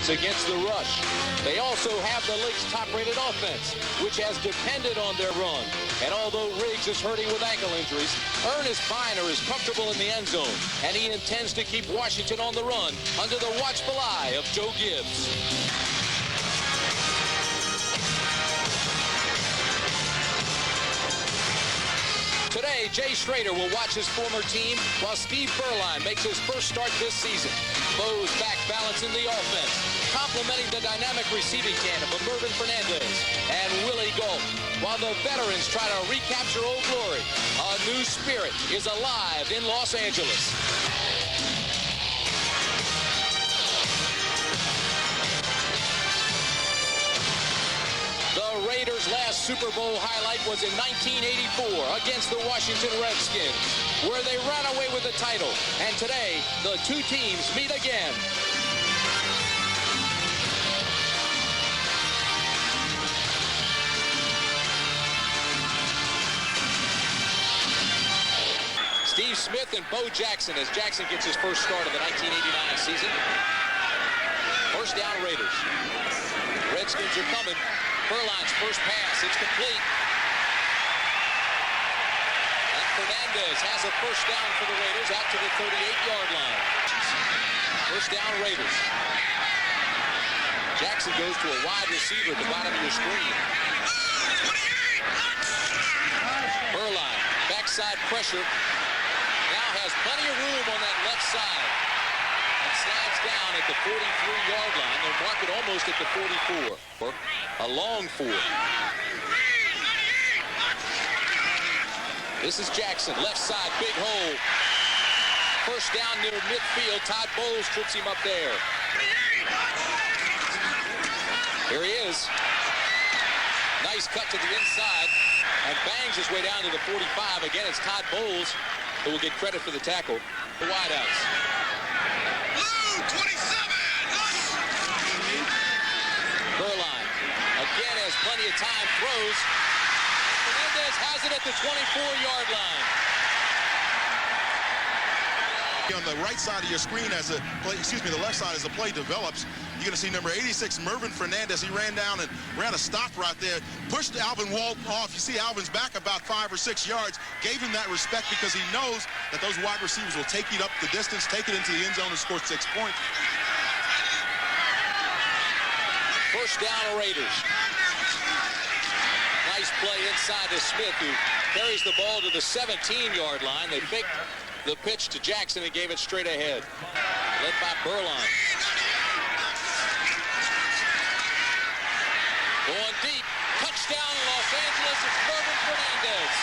against the rush. They also have the league's top-rated offense, which has depended on their run. And although Riggs is hurting with ankle injuries, Ernest Biner is comfortable in the end zone, and he intends to keep Washington on the run under the watchful eye of Joe Gibbs. Today, Jay Schrader will watch his former team while Steve Berline makes his first start this season. Bo's back balancing the offense, complementing the dynamic receiving tandem of Mervin Fernandez and Willie Gault. While the veterans try to recapture Old Glory, a new spirit is alive in Los Angeles. The Raiders' last Super Bowl highlight was in 1984 against the Washington Redskins, where they ran away with the title. And today, the two teams meet again. Steve Smith and Bo Jackson as Jackson gets his first start of the 1989 season. First down, Raiders. Redskins are coming. Berline's first pass, it's complete. And Fernandez has a first down for the Raiders out to the 38-yard line. First down, Raiders. Jackson goes to a wide receiver at the bottom of your screen. Berline, backside pressure. Now has plenty of room on that left side. And slides down at the 43-yard line. They'll mark it almost at the 44. A long 4. This is Jackson, left side, big hole. First down near midfield. Todd Bowles trips him up there. Here he is. Nice cut to the inside and bangs his way down to the 45. Again, it's Todd Bowles who will get credit for the tackle. The wideouts. Berline again has plenty of time, throws. Fernandez has it at the 24-yard line. On the right side of your screen as the play, the left side as the play develops, you're going to see number 86, Mervin Fernandez. He ran down and ran a stop right there, pushed Alvin Walton off. You see Alvin's back about 5 or 6 yards, gave him that respect because he knows that those wide receivers will take it up the distance, take it into the end zone and score 6 points. First down, Raiders. Nice play inside to Smith, who carries the ball to the 17-yard line. They faked the pitch to Jackson and gave it straight ahead. Led by Berline. Going deep. Touchdown in Los Angeles. It's Mervin Fernandez.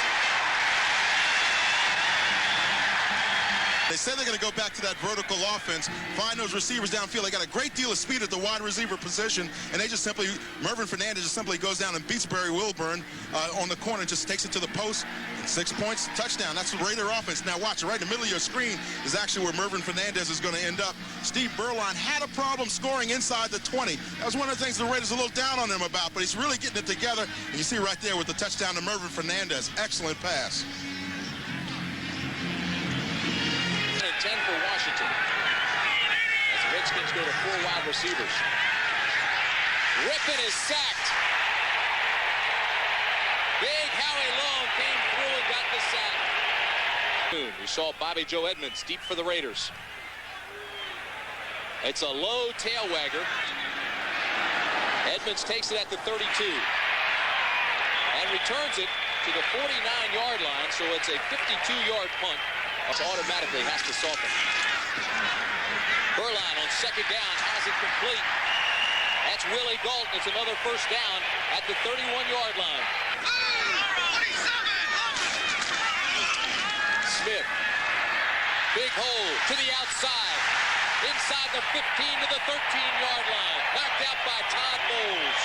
They said they're going to go back to that vertical offense, find those receivers downfield. They got a great deal of speed at the wide receiver position, and they just simply, Mervin Fernandez just simply goes down and beats Barry Wilburn on the corner, just takes it to the post. 6 points, touchdown. That's the Raider offense. Now watch it, right in the middle of your screen is actually where Mervin Fernandez is going to end up. Steve Berline had a problem scoring inside the 20. That was one of the things the Raiders are a little down on him about, but he's really getting it together. And you see right there with the touchdown to Mervin Fernandez. Excellent pass. 10 for Washington as the Redskins go to 4 wide receivers. Rippon is sacked. Big Howie Long came through and got the sack. We saw Bobby Joe Edmonds deep for the Raiders. It's a low tail wagger. Edmonds takes it at the 32 and returns it to the 49-yard line, so it's a 52-yard punt. Automatically has to soften. Berline on second down has it complete. That's Willie Gault. It's another first down at the 31-yard line. Smith. Big hole to the outside. Inside the 15 to the 13-yard line. Knocked out by Todd Bowles.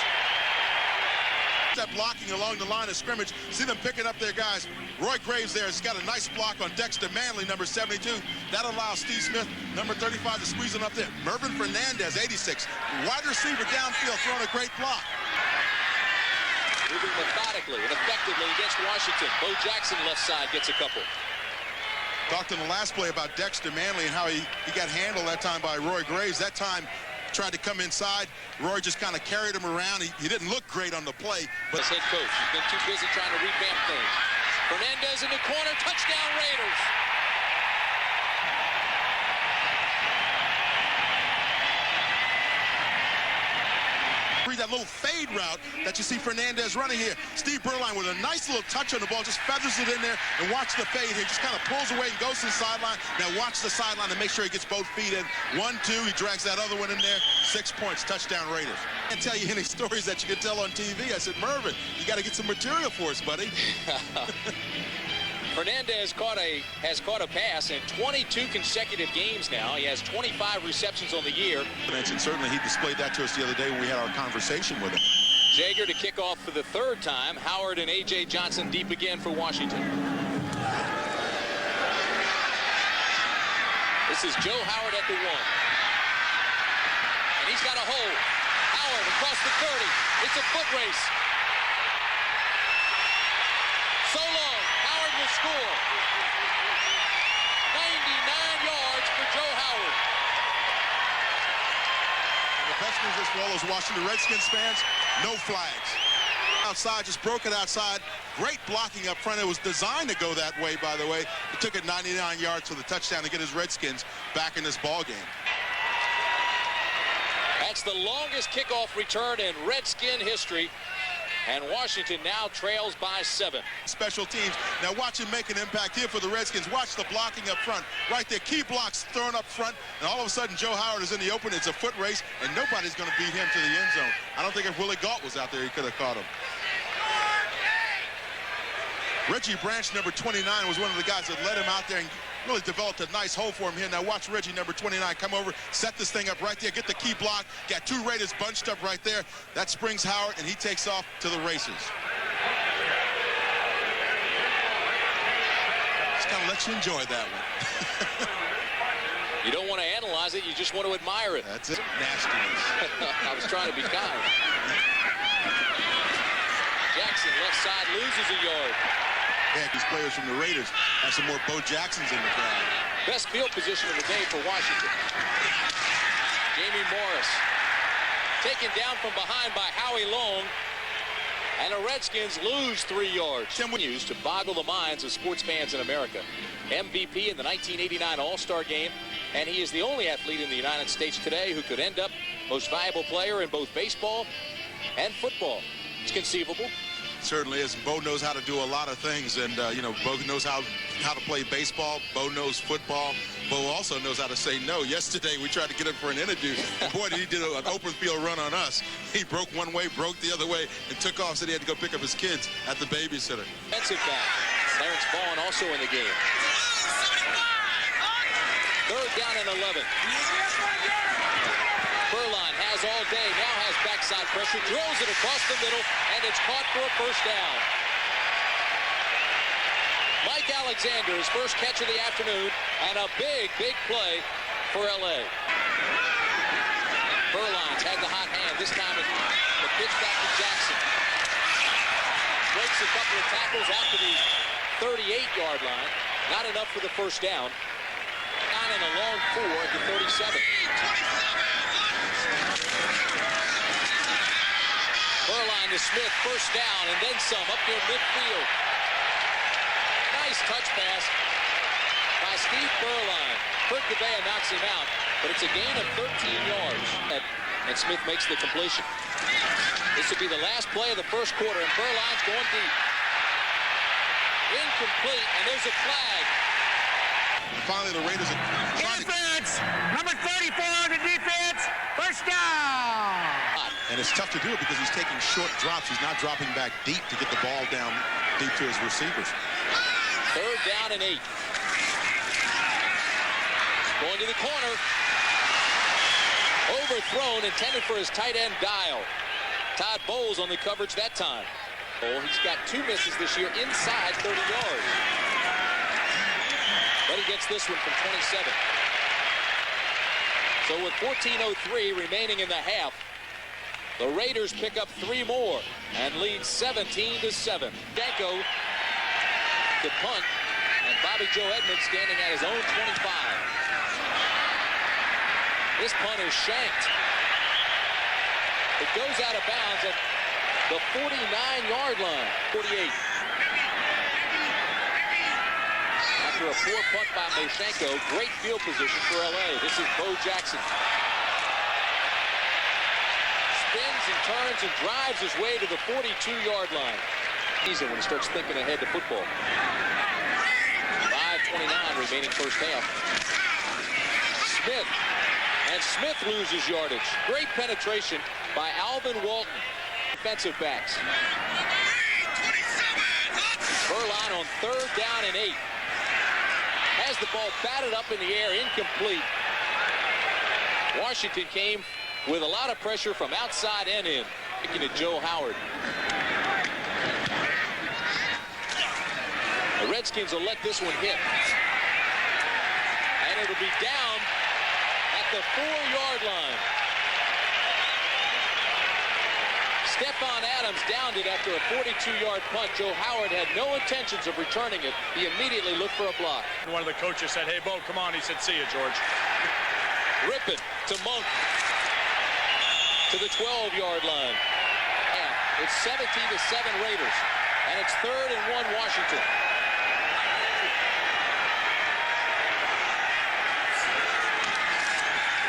That blocking along the line of scrimmage. See them picking up their guys. Roy Graves there has got a nice block on Dexter Manley, number 72. That allows Steve Smith, number 35, to squeeze it up there. Mervin Fernandez, 86. Wide receiver downfield, throwing a great block. Moving methodically and effectively against Washington. Bo Jackson left side gets a couple. Talked in the last play about Dexter Manley and how he got handled that time by Roy Graves. That time, tried to come inside. Roy just kind of carried him around. He didn't look great on the play. But head coach, he's been too busy trying to revamp things. Fernandez in the corner, touchdown Raiders. That little fade route that you see Fernandez running here. Steve Berline with a nice little touch on the ball, just feathers it in there, and watch the fade here. Just kind of pulls away and goes to the sideline. Now watch the sideline and make sure he gets both feet in. 1-2, he drags that other one in there. 6 points, touchdown Raiders. I can't tell you any stories that you can tell on TV. I said, Mervin, you got to get some material for us, buddy. Fernandez has caught a pass in 22 consecutive games now. He has 25 receptions on the year. And certainly he displayed that to us the other day when we had our conversation with him. Jager to kick off for the third time. Howard and A.J. Johnson deep again for Washington. This is Joe Howard at the 1. And he's got a hole. Howard across the 30. It's a foot race. So long. Howard will score. 99 yards for Joe Howard. And the best news as well as Washington Redskins fans, no flags. Outside, just broke it outside. Great blocking up front. It was designed to go that way, by the way. It took it 99 yards for the touchdown to get his Redskins back in this ball game. That's the longest kickoff return in Redskin history. And Washington now trails by 7. Special teams. Now watch him make an impact here for the Redskins. Watch the blocking up front. Right there, key blocks thrown up front. And all of a sudden, Joe Howard is in the open. It's a foot race, and nobody's going to beat him to the end zone. I don't think if Willie Gault was out there, he could have caught him. Reggie Branch, number 29, was one of the guys that led him out there and really developed a nice hole for him here. Now watch Reggie, number 29, come over, set this thing up right there, get the key block, got 2 Raiders bunched up right there. That springs Howard, and he takes off to the races. Just kind of let you enjoy that one. You don't want to analyze it, you just want to admire it. That's it. Nastiness. I was trying to be kind. Jackson, left side, loses a yard. Yeah, these players from the Raiders have some more Bo Jacksons in the crowd. Best field position of the day for Washington. Jamie Morris taken down from behind by Howie Long. And the Redskins lose 3 yards. Continues to boggle the minds of sports fans in America. MVP in the 1989 All-Star Game. And he is the only athlete in the United States today who could end up most valuable player in both baseball and football. It's conceivable. Certainly is. Bo knows how to do a lot of things, and you know, Bo knows how to play baseball. Bo knows football. Bo also knows how to say no. Yesterday we tried to get him for an interview. Boy, did he did an open field run on us. He broke one way, broke the other way, and took off. Said he had to go pick up his kids at the babysitter. Defensive back Clarence Vaughn also in the game. 3rd down and 11. Berline has all day, now has backside pressure, drills it across the middle, and it's caught for a first down. Mike Alexander, his first catch of the afternoon, and a big, big play for L.A. Berline's had the hot hand. This time it's the pitch back to Jackson. Breaks a couple of tackles out to the 38-yard line. Not enough for the first down. 9 and a long 4 at the 37. Berline to Smith, first down, and then some up near midfield. Nice touch pass by Steve Berline. Kurt Gabea knocks him out, but it's a gain of 13 yards. And Smith makes the completion. This will be the last play of the first quarter, and Berline's going deep. Incomplete, and there's a flag. And finally, the Raiders are trying defense, number 34 on the defense, first down. And it's tough to do it because he's taking short drops. He's not dropping back deep to get the ball down deep to his receivers. 3rd down and 8. Going to the corner. Overthrown, intended for his tight end Dial. Todd Bowles on the coverage that time. Oh, he's got 2 misses this year inside 30 yards. But he gets this one from 27. So with 14:03 remaining in the half, the Raiders pick up 3 more and lead 17-7. Danko to punt, and Bobby Joe Edmonds standing at his own 25. This punt is shanked. It goes out of bounds at the 49-yard line. 48. After a poor punt by Mashenko, great field position for LA. This is Bo Jackson. Spins and turns and drives his way to the 42-yard line. Easy when he starts thinking ahead to football. 5:29 remaining first half. Smith. And Smith loses yardage. Great penetration by Alvin Walton. Defensive backs. Furlan on 3rd down and 8. Has the ball batted up in the air, incomplete. Washington came with a lot of pressure from outside and in. Kicking to Joe Howard. The Redskins will let this one hit. And it'll be down at the 4-yard line. Stephon Adams downed it after a 42-yard punt. Joe Howard had no intentions of returning it. He immediately looked for a block. One of the coaches said, "Hey, Bo, come on." He said, "See you, George." Rippin to Monk to the 12-yard line. Yeah, it's 17-7 Raiders, and it's 3rd and 1 Washington.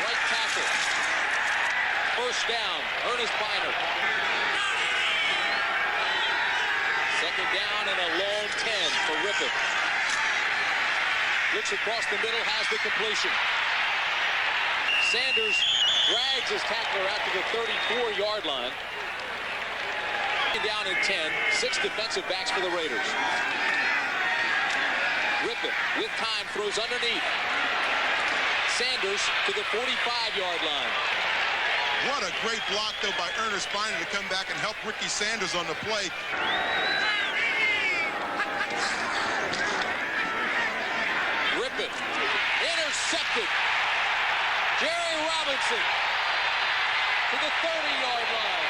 Right tackle. First down, Ernest Biner. Second down and a long 10 for Rippin. Looks across the middle, has the completion. Sanders drags his tackler out to the 34-yard line. Down in 10, 6 defensive backs for the Raiders. Rippin with time throws underneath. Sanders to the 45-yard line. What a great block, though, by Ernest Biner to come back and help Ricky Sanders on the play. Rippin intercepted. Jerry Robinson to the 30-yard line.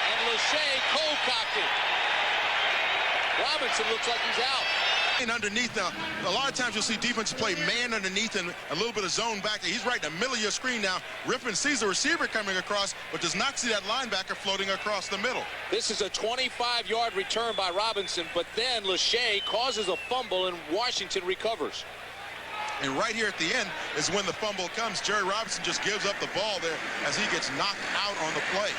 And Lachey cold-cocked it. Robinson looks like he's out. And underneath now, a lot of times you'll see defense play man underneath and a little bit of zone back. He's right in the middle of your screen now. Rippin sees the receiver coming across, but does not see that linebacker floating across the middle. This is a 25-yard return by Robinson, but then Lachey causes a fumble and Washington recovers. And right here at the end is when the fumble comes. Jerry Robinson just gives up the ball there as he gets knocked out on the play.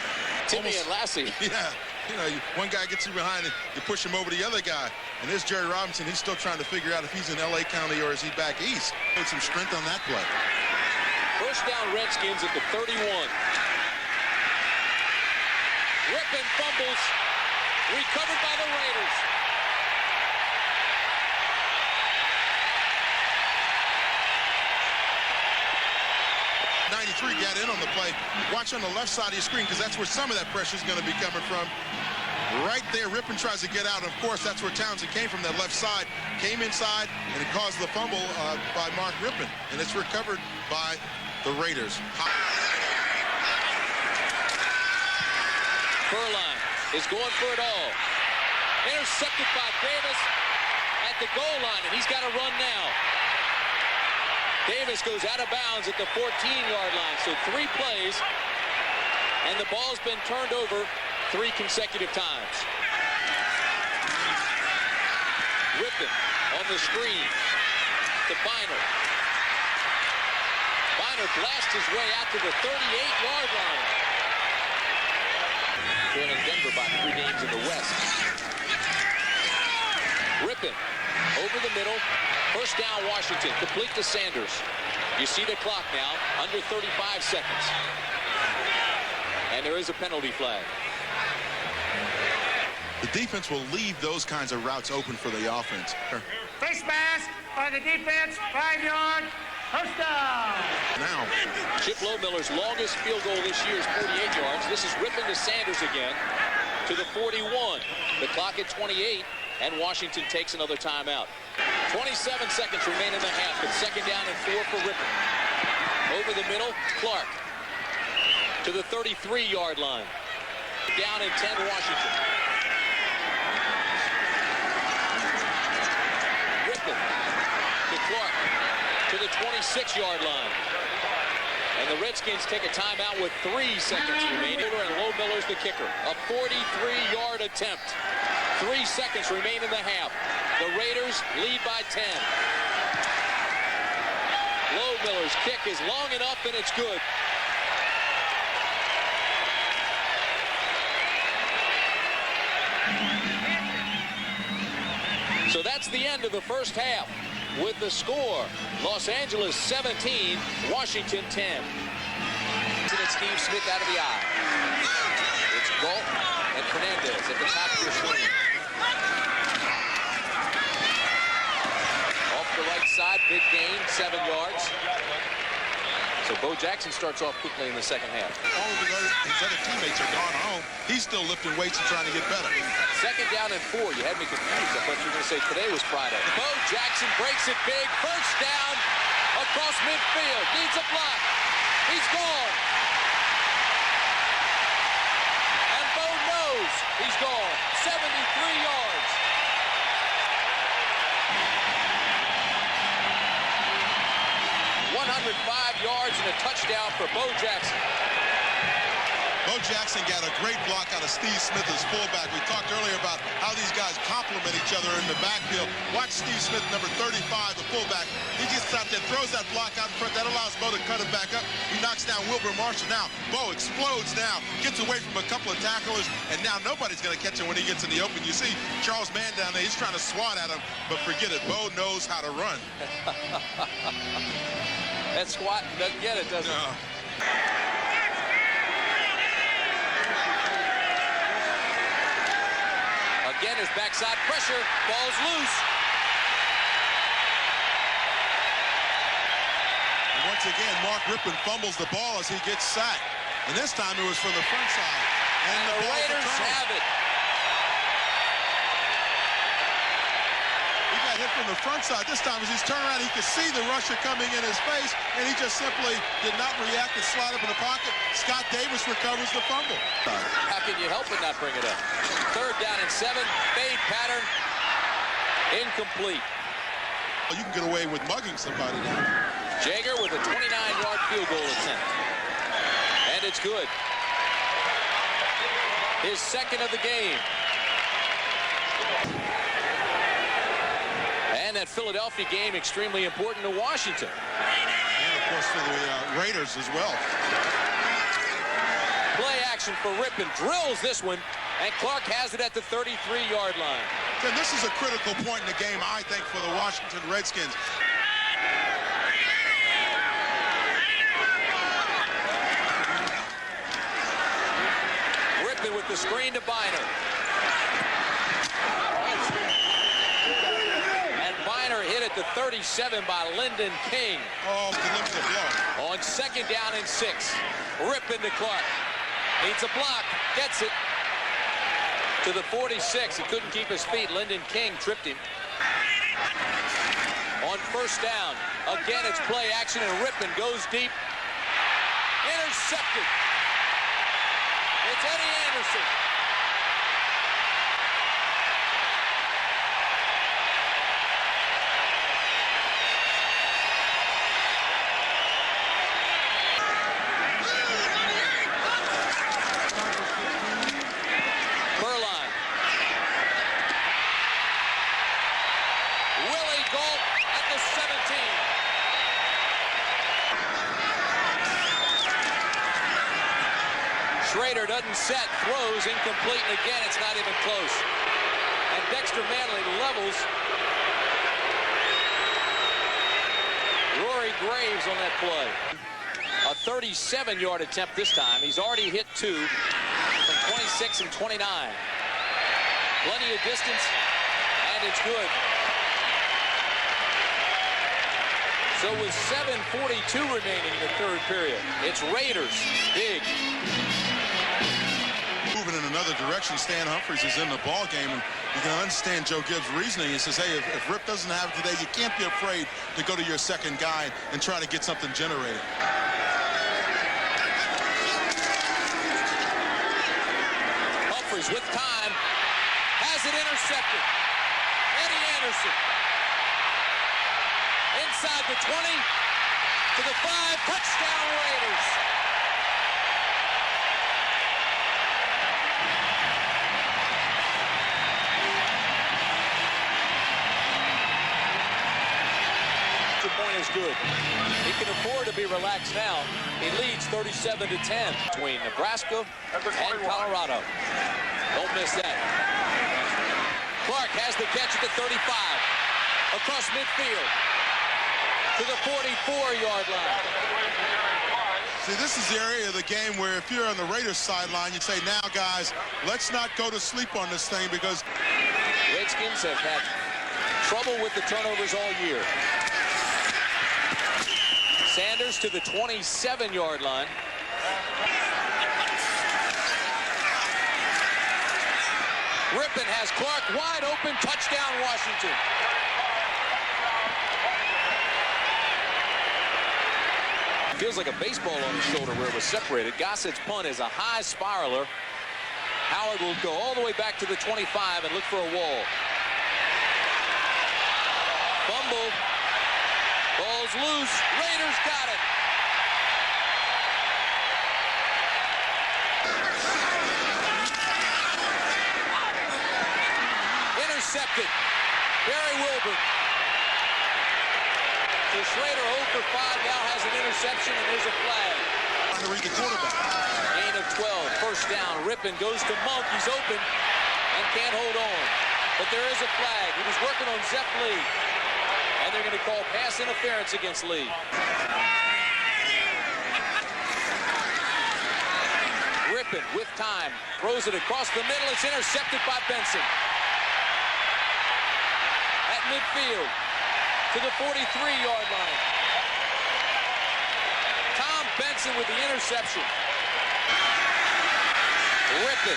Timmy and Lassie. Yeah. You know, one guy gets you behind and you push him over the other guy. And there's Jerry Robinson. He's still trying to figure out if he's in L.A. County or is he back east. Put some strength on that play. First down Redskins at the 31. Rippin fumbles. Recovered by the Raiders. Got in on the play. Watch on the left side of your screen because that's where some of that pressure is going to be coming from. Right there, Rippin tries to get out. And of course, that's where Townsend came from, that left side. Came inside, and it caused the fumble by Mark Rippin. And it's recovered by the Raiders. Furlan is going for it all. Intercepted by Davis at the goal line, and he's got to run now. Davis goes out of bounds at the 14-yard line. So 3 plays, and the ball's been turned over 3 consecutive times. Rippin on the screen to Biner. Biner blasts his way out to the 38-yard line. Trailing Denver by 3 games in the West. Rippin over the middle. First down, Washington. Complete to Sanders. You see the clock now. Under 35 seconds. And there is a penalty flag. The defense will leave those kinds of routes open for the offense. Face mask by the defense. 5-yard. First down. Now. Chip Lowmiller's longest field goal this year is 48 yards. This is Rippin to Sanders again to the 41. The clock at 28, and Washington takes another timeout. 27 seconds remain in the half, but second down and 4 for Rippin. Over the middle, Clark to the 33-yard line. Down in 10, Washington. Rippin to Clark to the 26-yard line. And And the Redskins take a timeout with 3 seconds remaining. And Low Miller's the kicker. A 43-yard attempt. 3 seconds remain in the half. The Raiders lead by 10. Low Miller's kick is long enough, and it's good. So that's the end of the first half with the score. Los Angeles 17, Washington 10. It's Steve Smith out of the eye. It's Galt and Fernandez at the top of your screen. Off the right side, big gain, 7 yards. So Bo Jackson starts off quickly in the second half. All of his other teammates are gone home. He's still lifting weights and trying to get better. Second down and 4. You had me confused. I thought you were going to say today was Friday. Bo Jackson breaks it big. First down across midfield. Needs a block. He's gone. And Bo knows he's gone. 73 yards. yards and a touchdown for Bo Jackson. Bo Jackson got a great block out of Steve Smith as fullback. We talked earlier about how these guys complement each other in the backfield. Watch Steve Smith, number 35, the fullback. He gets out there, throws that block out in front. That allows Bo to cut it back up. He knocks down Wilbur Marshall. Now, Bo explodes now, gets away from a couple of tacklers, and now nobody's going to catch him when he gets in the open. You see Charles Mann down there. He's trying to swat at him, but forget it. Bo knows how to run. That squat doesn't get it, does it? No. Again, his backside pressure, ball's loose. And once again, Mark Rippon fumbles the ball as he gets sacked. And this time it was from the front side. And the Raiders have it. He got hit from the front side. This time as he's turning around, he could see the rusher coming in his face, and he just simply did not react and slide up in the pocket. Scott Davis recovers the fumble. How can you help but not bring it up? Third down and 7, fade pattern, incomplete. You can get away with mugging somebody now. Jager with a 29-yard field goal attempt. And it's good. His second of the game. And that Philadelphia game extremely important to Washington. And, of course, for the Raiders as well. Play action for Rippon. Drills this one, and Clark has it at the 33-yard line. And this is a critical point in the game, I think, for the Washington Redskins. Rippon with the screen to Biner. And Biner hit at the 37 by Lyndon King. Oh, delivers a blow. On second down and 6. Rippon to Clark. Needs a block. Gets it to the 46. He couldn't keep his feet. Lyndon King tripped him. On first down, again it's play action, and Rippon goes deep. Intercepted. It's Eddie Anderson. Schrader doesn't set, throws incomplete, and again it's not even close. And Dexter Manley levels Rory Graves on that play. A 37-yard attempt this time. He's already hit 2 from 26 and 29. Plenty of distance, and it's good. So with 7:42 remaining in the third period, it's Raiders big. Moving in another direction, Stan Humphries is in the ball game, and you can understand Joe Gibbs' reasoning. He says, hey, if Rip doesn't have it today, you can't be afraid to go to your second guy and try to get something generated. Humphries with time, has it intercepted. Eddie Anderson. Inside the 20, to the 5, touchdown Raiders. good. He can afford to be relaxed now. He leads 37-10 between Nebraska and Colorado. Don't miss that. Clark has the catch at the 35. Across midfield to the 44-yard line. See, this is the area of the game where if you're on the Raiders sideline, you'd say, now, guys, let's not go to sleep on this thing because Redskins have had trouble with the turnovers all year. Sanders to the 27-yard line. Rippon has Clark wide open. Touchdown, Washington. Feels like a baseball on his shoulder where it was separated. Gossett's punt is a high spiraler. Howard will go all the way back to the 25 and look for a wall. Fumble. Ball's loose. Raiders got it. Intercepted. Barry Wilburn. So Schrader 0 for 5 now has an interception, and there's a flag. Trying to read the quarterback. Gain of 12. First down. Rippon goes to Monk. He's open and can't hold on. But there is a flag. He was working on Zepp Lee. And they're going to call pass interference against Lee. Rippon with time. Throws it across the middle. It's intercepted by Benson. At midfield. To the 43-yard line. Tom Benson with the interception. Rippon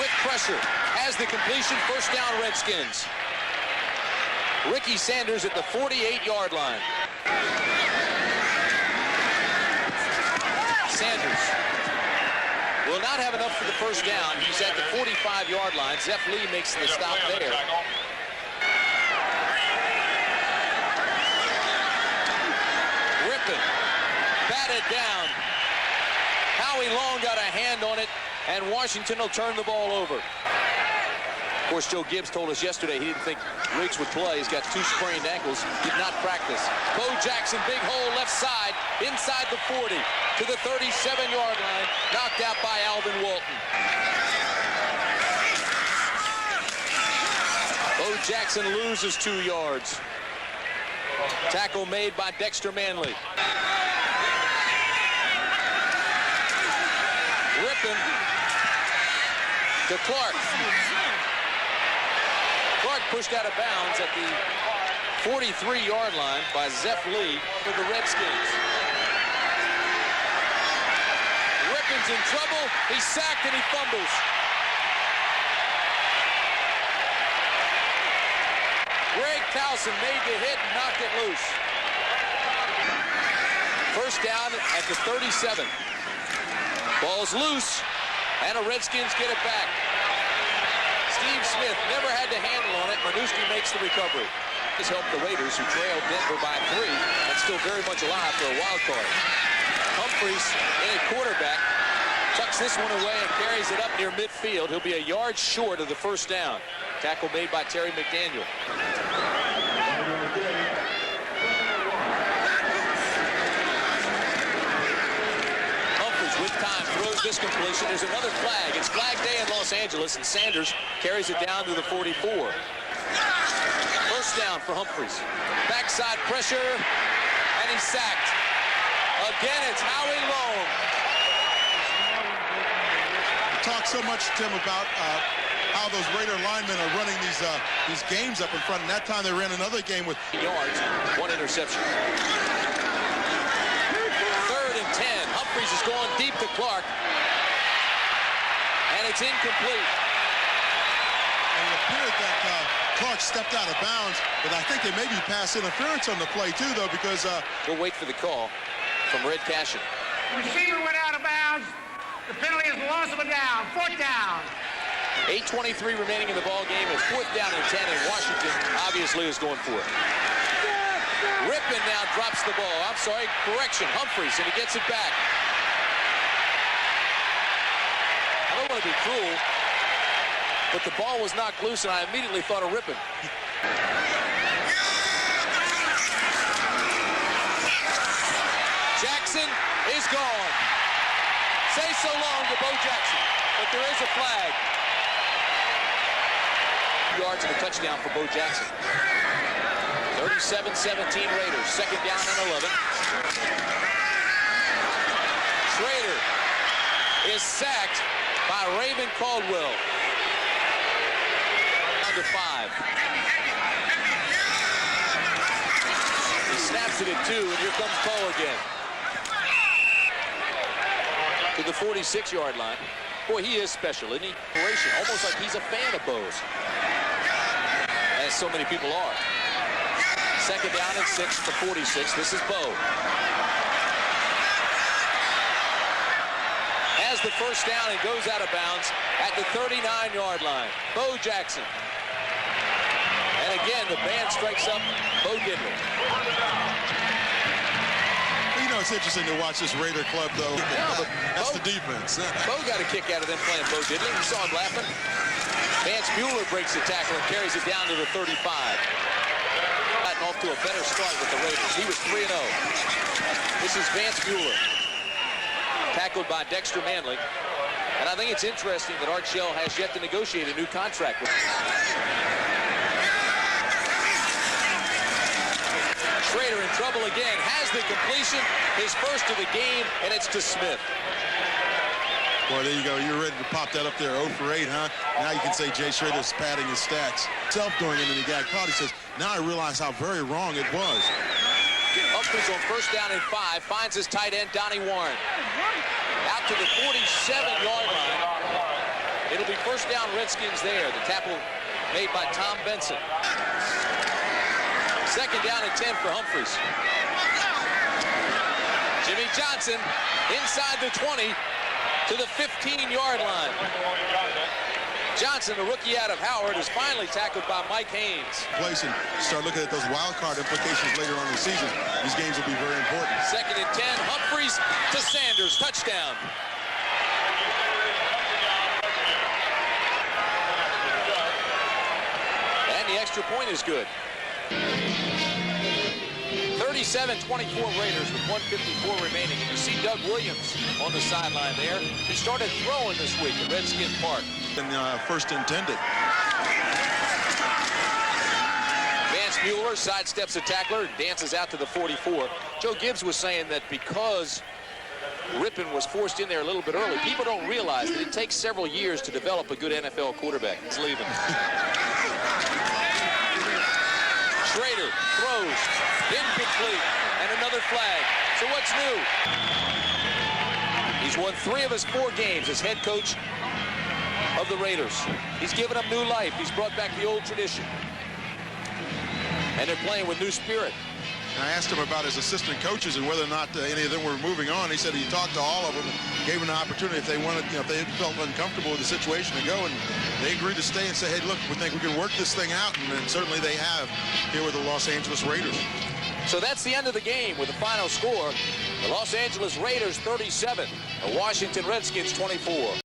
with pressure has the completion. First down, Redskins. Ricky Sanders at the 48-yard line. Sanders will not have enough for the first down. He's at the 45-yard line. Zepp Lee makes the stop there. Batted down. Howie Long got a hand on it, and Washington will turn the ball over. Of course, Joe Gibbs told us yesterday he didn't think Riggs would play. He's got 2 sprained ankles. Did not practice. Bo Jackson, big hole left side, inside the 40 to the 37-yard line. Knocked out by Alvin Walton. Bo Jackson loses 2 yards. Tackle made by Dexter Manley. Rippon to Clark. Clark pushed out of bounds at the 43-yard line by Zepp Lee for the Redskins. Rippon's in trouble. He's sacked and he fumbles. Greg Towson made the hit and knocked it loose. First down at the 37. Ball's loose, and the Redskins get it back. Steve Smith never had the handle on it. Marnuski makes the recovery. This helped the Raiders, who trailed Denver by 3, and still very much alive for a wild card. Humphreys, in a quarterback, tucks this one away and carries it up near midfield. He'll be a yard short of the first down. Tackle made by Terry McDaniel. Humphreys with time throws this completion. There's another flag. It's flag day in Los Angeles, and Sanders carries it down to the 44. First down for Humphreys. Backside pressure, and he's sacked. Again, it's Howie Long. We talk so much, Tim, about how those Raider linemen are running these games up in front. And that time they ran another game with yards, 1 interception. 3rd and 10. Humphreys is going deep to Clark. And it's incomplete. And it appeared that Clark stepped out of bounds, but I think there may be pass interference on the play too, though, because we'll wait for the call from Red Cashin. The receiver went out of bounds. The penalty is the loss of a down. 4th down. 8:23 remaining in the ball game. It's 4th down and 10, and Washington obviously is going for it. Rippon now drops the ball. I'm sorry, correction, Humphreys, and he gets it back. I don't want to be cruel, but the ball was knocked loose, and I immediately thought of Rippon. Jackson is gone. Say so long to Bo Jackson, but there is a flag. Yards and a touchdown for Bo Jackson. 37-17 Raiders, second down and 11. Schrader is sacked by Raven Caldwell. Down to 5. He snaps it at 2, and here comes Bo again. To the 46-yard line. Boy, he is special, isn't he? Almost like he's a fan of Bo's. As so many people are. Second down and 6 to 46. This is Bo. Has the first down and goes out of bounds at the 39-yard line. Bo Jackson. And again, the band strikes up Bo Diddley. You know, it's interesting to watch this Raider club, though. Yeah, but that's Bo, the defense. Bo got a kick out of them playing Bo Diddley. You saw him laughing. Vance Mueller breaks the tackle and carries it down to the 35. Gotten off to a better start with the Raiders. He was 3-0. This is Vance Mueller, tackled by Dexter Manley. And I think it's interesting that Art Shell has yet to negotiate a new contract with him. Schrader in trouble again, has the completion, his first of the game, and it's to Smith. Boy, there you go. You're ready to pop that up there. 0 for 8, huh? Now you can say Jay Schrader's padding his stats. Self doing it, and the guy caught. He says, now I realize how very wrong it was. Humphries on first down and 5, finds his tight end, Donnie Warren. Out to the 47-yard line. It'll be first down Redskins there. The tackle made by Tom Benson. Second down and 10 for Humphries. Jimmy Johnson inside the 20 to the 15-yard line. Johnson, the rookie out of Howard, is finally tackled by Mike Haynes. Place and start looking at those wild card implications later on in the season. These games will be very important. Second and 10, Humphries to Sanders, touchdown. And the extra point is good. 37-24 Raiders with 1:54 remaining. And you see Doug Williams on the sideline there. He started throwing this week at Redskin Park. And first intended. Vance Mueller sidesteps a tackler and dances out to the 44. Joe Gibbs was saying that because Rippon was forced in there a little bit early, people don't realize that it takes several years to develop a good NFL quarterback. He's leaving. Schrader throws, incomplete, and another flag. So what's new? He's won 3 of his 4 games as head coach of the Raiders. He's given them new life. He's brought back the old tradition. And they're playing with new spirit. And I asked him about his assistant coaches and whether or not any of them were moving on. He said he talked to all of them and gave them the opportunity if they wanted, if they felt uncomfortable with the situation to go. And they agreed to stay and say, hey, look, we think we can work this thing out. And certainly they have here with the Los Angeles Raiders. So that's the end of the game with the final score. The Los Angeles Raiders 37, the Washington Redskins 24.